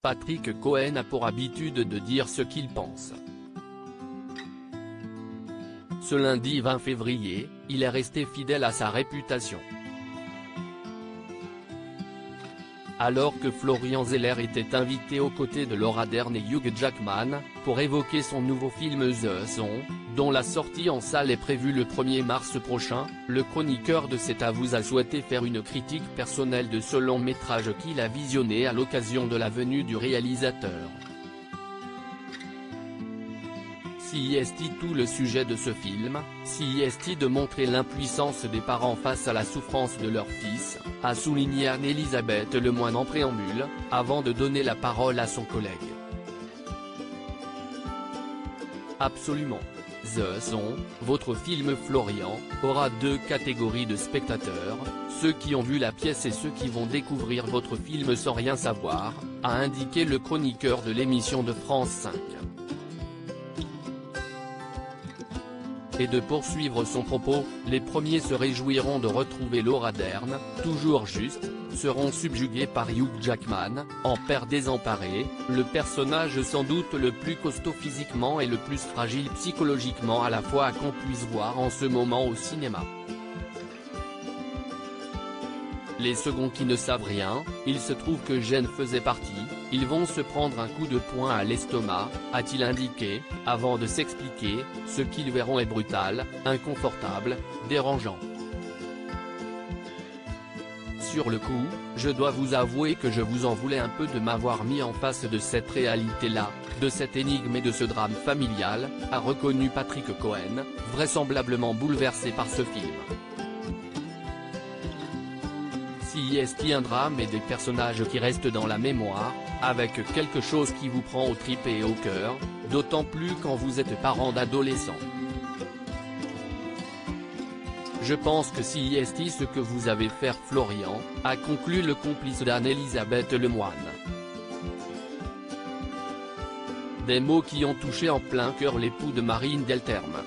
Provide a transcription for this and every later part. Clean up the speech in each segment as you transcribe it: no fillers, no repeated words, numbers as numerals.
Patrick Cohen a pour habitude de dire ce qu'il pense. Ce lundi 20 février, il est resté fidèle à sa réputation. Alors que Florian Zeller était invité aux côtés de Laura Dern et Hugh Jackman, pour évoquer son nouveau film The Zone, dont la sortie en salle est prévue le 1er mars prochain, le chroniqueur de C'est à vous a souhaité faire une critique personnelle de ce long métrage qu'il a visionné à l'occasion de la venue du réalisateur. Si est tout le sujet de ce film, si est de montrer l'impuissance des parents face à la souffrance de leur fils, a souligné Anne-Elisabeth Lemoine en préambule, avant de donner la parole à son collègue. Absolument. The Zone, votre film Florian, aura deux catégories de spectateurs, ceux qui ont vu la pièce et ceux qui vont découvrir votre film sans rien savoir, a indiqué le chroniqueur de l'émission de France 5. Et de poursuivre son propos, les premiers se réjouiront de retrouver Laura Dern, toujours juste, seront subjugués par Hugh Jackman, en père désemparé, le personnage sans doute le plus costaud physiquement et le plus fragile psychologiquement à la fois qu'on puisse voir en ce moment au cinéma. Les seconds qui ne savent rien, il se trouve que Jen faisait partie, ils vont se prendre un coup de poing à l'estomac, a-t-il indiqué, avant de s'expliquer, ce qu'ils verront est brutal, inconfortable, dérangeant. Sur le coup, je dois vous avouer que je vous en voulais un peu de m'avoir mis en face de cette réalité-là, de cette énigme et de ce drame familial, a reconnu Patrick Cohen, vraisemblablement bouleversé par ce film. Si est un drame et des personnages qui restent dans la mémoire, avec quelque chose qui vous prend aux tripes et au cœur, d'autant plus quand vous êtes parent d'adolescents. Je pense que si est ce que vous avez fait Florian, a conclu le complice d'Anne-Elisabeth Lemoine. Des mots qui ont touché en plein cœur l'époux de Marine Delterme.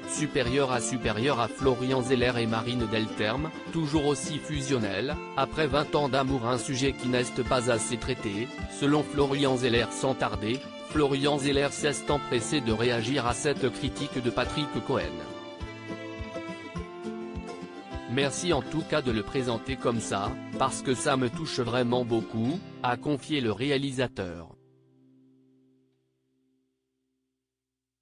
Supérieur à Florian Zeller et Marine Delterme, toujours aussi fusionnel, après 20 ans d'amour un sujet qui n'est pas assez traité, selon Florian Zeller sans tarder, Florian Zeller s'est empressé de réagir à cette critique de Patrick Cohen. Merci en tout cas de le présenter comme ça, parce que ça me touche vraiment beaucoup, a confié le réalisateur.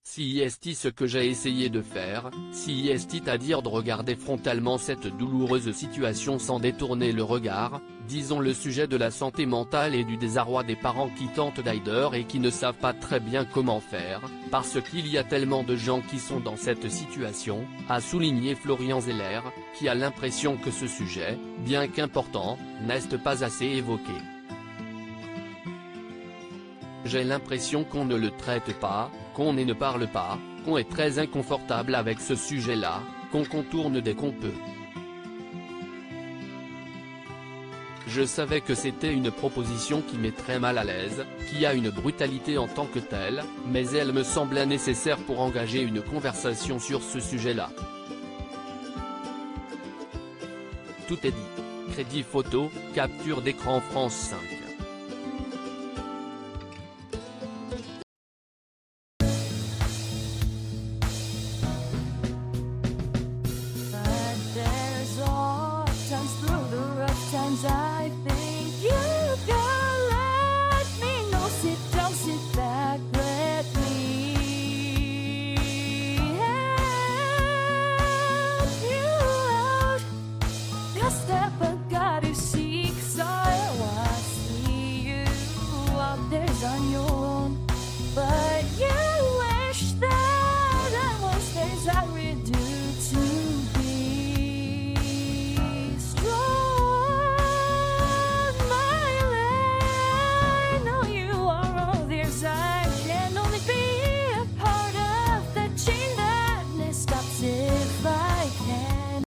Si est ce que j'ai essayé de faire, si est à dire de regarder frontalement cette douloureuse situation sans détourner le regard, disons le sujet de la santé mentale et du désarroi des parents qui tentent d'aider et qui ne savent pas très bien comment faire, parce qu'il y a tellement de gens qui sont dans cette situation, a souligné Florian Zeller, qui a l'impression que ce sujet, bien qu'important, n'est pas assez évoqué. J'ai l'impression qu'on ne le traite pas, qu'on ne parle pas, qu'on est très inconfortable avec ce sujet-là, qu'on contourne dès qu'on peut. Je savais que c'était une proposition qui m'est très mal à l'aise, qui a une brutalité en tant que telle, mais elle me semblait nécessaire pour engager une conversation sur ce sujet-là. Tout est dit. Crédit photo, capture d'écran France 5.